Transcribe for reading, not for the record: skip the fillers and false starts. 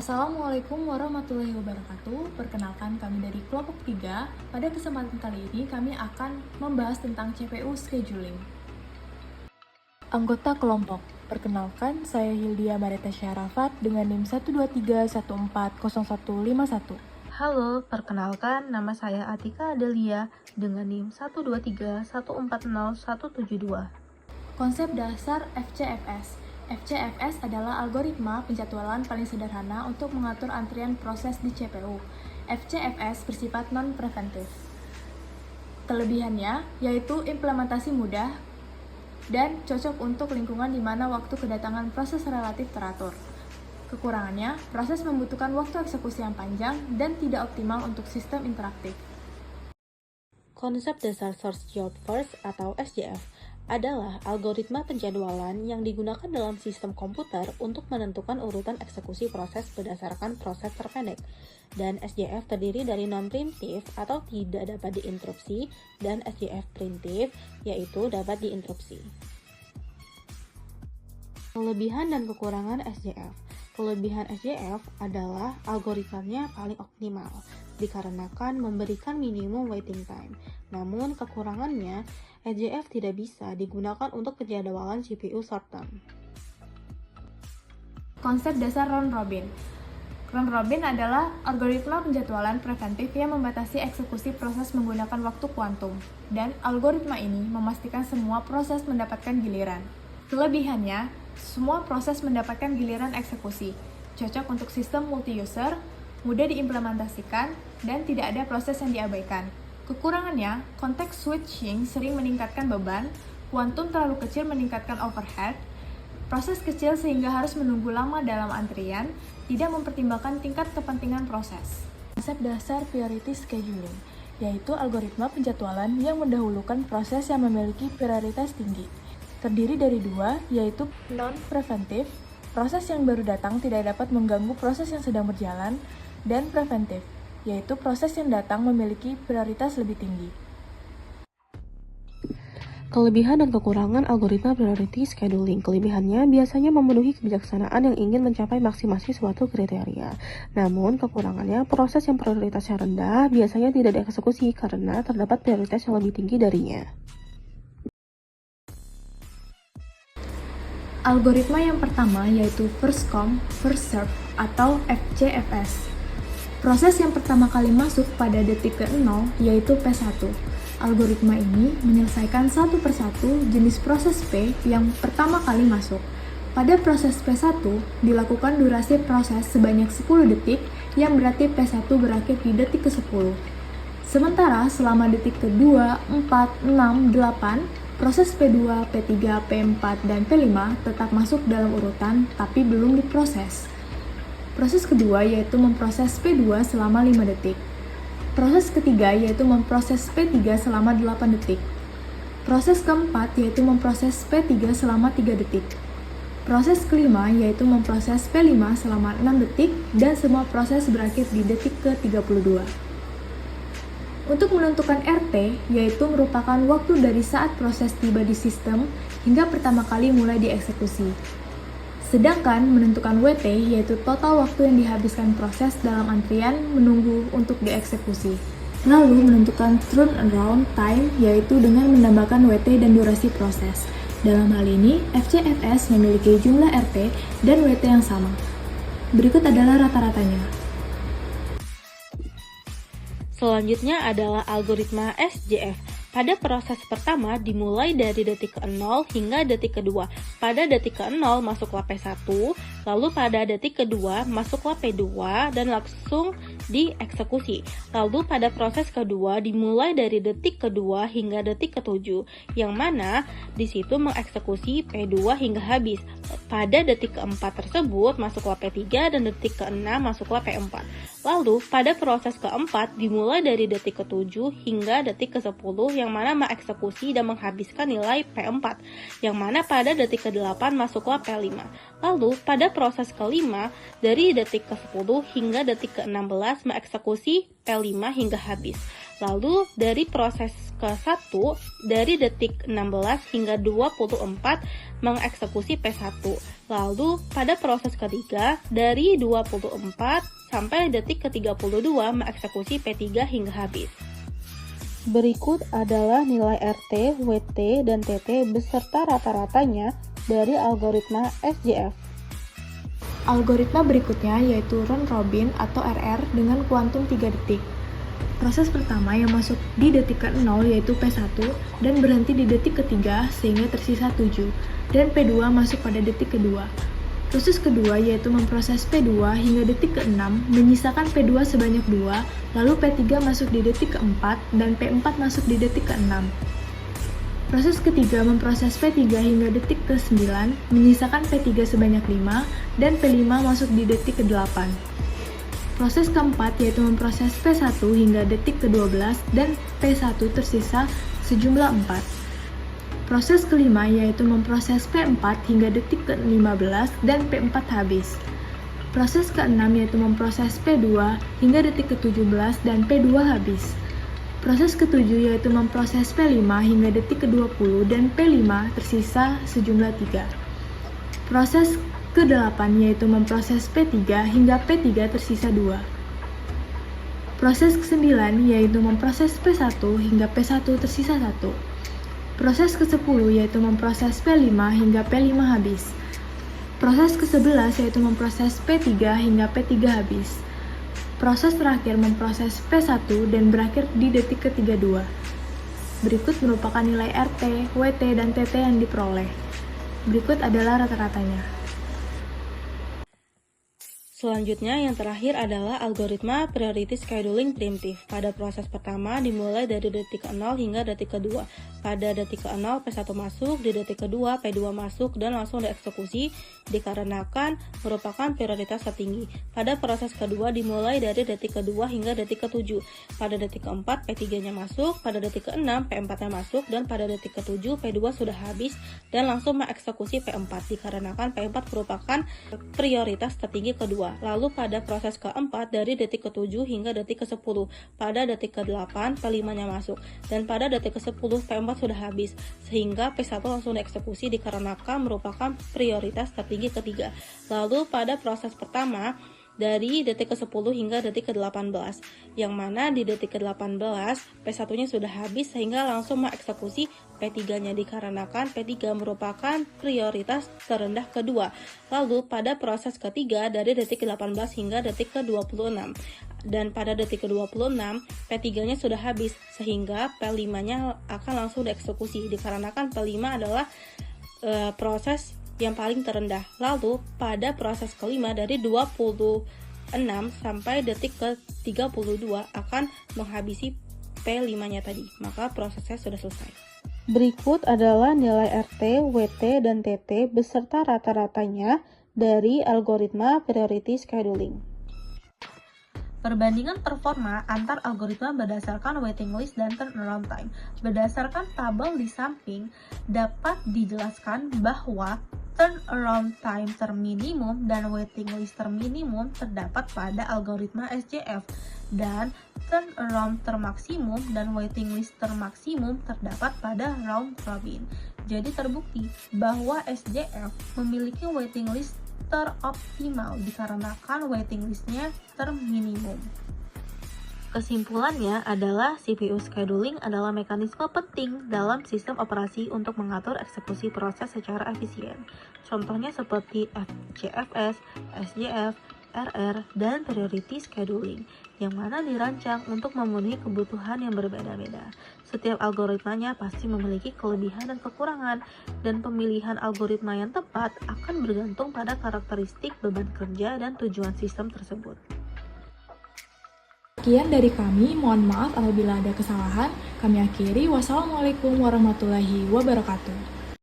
Assalamualaikum warahmatullahi wabarakatuh. Perkenalkan kami dari kelompok 3. Pada kesempatan kali ini kami akan membahas tentang CPU scheduling. Anggota kelompok. Perkenalkan, saya Hildia Mareta Syarafat dengan NIM 123140151. Halo, perkenalkan nama saya Atika Adelia dengan NIM 123140172. Konsep dasar FCFS. FCFS adalah algoritma penjadwalan paling sederhana untuk mengatur antrian proses di CPU. FCFS bersifat non-preventif. Kelebihannya yaitu implementasi mudah dan cocok untuk lingkungan di mana waktu kedatangan proses relatif teratur. Kekurangannya, proses membutuhkan waktu eksekusi yang panjang dan tidak optimal untuk sistem interaktif. Konsep dasar Search Job First atau SJF adalah algoritma penjadwalan yang digunakan dalam sistem komputer untuk menentukan urutan eksekusi proses berdasarkan proses terpendek. Dan SJF terdiri dari non-preemptive atau tidak dapat diinterupsi dan SJF preemptive yaitu dapat diinterupsi. Kelebihan dan kekurangan SJF. Kelebihan SJF adalah algoritmanya paling optimal dikarenakan memberikan minimum waiting time. Namun kekurangannya, SJF tidak bisa digunakan untuk penjadwalan CPU short term. Konsep dasar round robin. Round robin adalah algoritma penjadwalan preventif yang membatasi eksekusi proses menggunakan waktu kuantum, dan algoritma ini memastikan semua proses mendapatkan giliran. Kelebihannya, semua proses mendapatkan giliran eksekusi, cocok untuk sistem multi-user, mudah diimplementasikan, dan tidak ada proses yang diabaikan. Kekurangannya, konteks switching sering meningkatkan beban, kuantum terlalu kecil meningkatkan overhead, proses kecil sehingga harus menunggu lama dalam antrian, tidak mempertimbangkan tingkat kepentingan proses. Konsep dasar priority scheduling, yaitu algoritma penjadwalan yang mendahulukan proses yang memiliki prioritas tinggi. Terdiri dari dua, yaitu non-preventif, proses yang baru datang tidak dapat mengganggu proses yang sedang berjalan, dan preventif, yaitu proses yang datang memiliki prioritas lebih tinggi. Kelebihan dan kekurangan algoritma priority scheduling. Kelebihannya biasanya memenuhi kebijaksanaan yang ingin mencapai maksimasi suatu kriteria. Namun kekurangannya, proses yang prioritasnya rendah biasanya tidak dieksekusi karena terdapat prioritas yang lebih tinggi darinya. Algoritma yang pertama yaitu first come, first serve atau FCFS. Proses yang pertama kali masuk pada detik ke-0 yaitu P1. Algoritma ini menyelesaikan satu persatu jenis proses P yang pertama kali masuk. Pada proses P1 dilakukan durasi proses sebanyak 10 detik yang berarti P1 berakhir di detik ke-10. Sementara selama detik ke-2, 4, 6, 8, proses P2, P3, P4, dan P5 tetap masuk dalam urutan tapi belum diproses. Proses kedua yaitu memproses P2 selama 5 detik. Proses ketiga yaitu memproses P3 selama 8 detik. Proses keempat yaitu memproses P3 selama 3 detik. Proses kelima yaitu memproses P5 selama 6 detik dan semua proses berakhir di detik ke-32. Untuk menentukan RT, yaitu merupakan waktu dari saat proses tiba di sistem hingga pertama kali mulai dieksekusi. Sedangkan menentukan WT, yaitu total waktu yang dihabiskan proses dalam antrian menunggu untuk dieksekusi. Lalu menentukan turnaround time, yaitu dengan menambahkan WT dan durasi proses. Dalam hal ini, FCFS memiliki jumlah RT dan WT yang sama. Berikut adalah rata-ratanya. Selanjutnya adalah algoritma SJF. Pada proses pertama dimulai dari detik ke-0 hingga detik kedua. Pada detik ke-0 masuklah P1, lalu pada detik kedua masuklah P2 dan langsung dieksekusi. Lalu pada proses kedua dimulai dari detik kedua hingga detik ke-7, yang mana di situ mengeksekusi P2 hingga habis. Pada detik ke-4 tersebut masuklah P3 dan detik ke-6 masuklah P4. Lalu pada proses ke-4 dimulai dari detik ke-7 hingga detik ke-10 yang mana mengeksekusi dan menghabiskan nilai P4, yang mana pada detik ke-8 masuklah P5. Lalu pada proses ke-5 dari detik ke-10 hingga detik ke-16 mengeksekusi P5 hingga habis. Lalu dari proses ke-1 dari detik 16 hingga 24 mengeksekusi P1. Lalu pada proses ketiga dari 24 sampai detik ke-32 mengeksekusi P3 hingga habis. Berikut adalah nilai RT, WT, dan TT beserta rata-ratanya dari algoritma SJF. Algoritma berikutnya yaitu round-robin atau RR dengan kuantum 3 detik. Proses pertama yang masuk di detik ke-0 yaitu P1 dan berhenti di detik ketiga sehingga tersisa 7, dan P2 masuk pada detik kedua. Proses kedua yaitu memproses P2 hingga detik ke-6 menyisakan P2 sebanyak 2, lalu P3 masuk di detik ke-4 dan P4 masuk di detik ke-6. Proses ketiga memproses P3 hingga detik ke-9 menyisakan P3 sebanyak 5 dan P5 masuk di detik ke-8. Proses keempat yaitu memproses P1 hingga detik ke-12 dan P1 tersisa sejumlah 4. Proses kelima yaitu memproses P4 hingga detik ke-15 dan P4 habis. Proses keenam yaitu memproses P2 hingga detik ke-17 dan P2 habis. Proses ketujuh yaitu memproses P5 hingga detik ke-20 dan P5 tersisa sejumlah 3. Proses ke-8 yaitu memproses P3 hingga P3 tersisa 2. Proses ke-9 yaitu memproses P1 hingga P1 tersisa 1. Proses ke-10 yaitu memproses P5 hingga P5 habis. Proses ke-11 yaitu memproses P3 hingga P3 habis. Proses terakhir memproses P1 dan berakhir di detik ke-32. Berikut merupakan nilai RT, WT, dan TT yang diperoleh. Berikut adalah rata-ratanya. Selanjutnya, yang terakhir adalah algoritma priority scheduling primitif. Pada proses pertama dimulai dari detik ke-0 hingga detik kedua. Pada detik ke-0 P1 masuk, di detik kedua P2 masuk dan langsung dieksekusi dikarenakan merupakan prioritas tertinggi. Pada proses kedua dimulai dari detik kedua hingga detik ke-7. Pada detik ke-4 P3-nya masuk, pada detik ke-6 P4-nya masuk, dan pada detik ke-7 P2 sudah habis dan langsung mengeksekusi P4 dikarenakan P4 merupakan prioritas tertinggi kedua. Lalu pada proses keempat dari detik ke-7 hingga detik ke-10, pada detik ke-8 P5-nya masuk, dan pada detik ke-10 P4 sudah habis, sehingga P1 langsung dieksekusi dikarenakan merupakan prioritas tertinggi ketiga. Lalu pada proses pertama dari detik ke-10 hingga detik ke-18, yang mana di detik ke-18 P1-nya sudah habis sehingga langsung mengeksekusi P3-nya dikarenakan P3 merupakan prioritas terendah kedua. Lalu pada proses ketiga dari detik ke-18 hingga detik ke-26, dan pada detik ke-26 P3-nya sudah habis sehingga P5-nya akan langsung dieksekusi dikarenakan P5 adalah proses yang paling terendah. Lalu pada proses kelima dari 26 sampai detik ke-32 akan menghabisi P5-nya tadi, maka prosesnya sudah selesai. Berikut adalah nilai RT, WT, dan TT beserta rata-ratanya dari algoritma priority scheduling. Perbandingan performa antar algoritma berdasarkan waiting list dan turnaround time. Berdasarkan tabel di samping, dapat dijelaskan bahwa turnaround time terminimum dan waiting list terminimum terdapat pada algoritma SJF, dan turnaround termaksimum dan waiting list termaksimum terdapat pada round robin. Jadi terbukti bahwa SJF memiliki waiting list teroptimal dikarenakan waiting listnya terminimum. Kesimpulannya adalah CPU scheduling adalah mekanisme penting dalam sistem operasi untuk mengatur eksekusi proses secara efisien. Contohnya seperti FCFS, SJF, RR, dan priority scheduling, yang mana dirancang untuk memenuhi kebutuhan yang berbeda-beda. Setiap algoritmanya pasti memiliki kelebihan dan kekurangan, dan pemilihan algoritma yang tepat akan bergantung pada karakteristik beban kerja dan tujuan sistem tersebut. Sekian dari kami, mohon maaf apabila ada kesalahan. Kami akhiri, wassalamualaikum warahmatullahi wabarakatuh.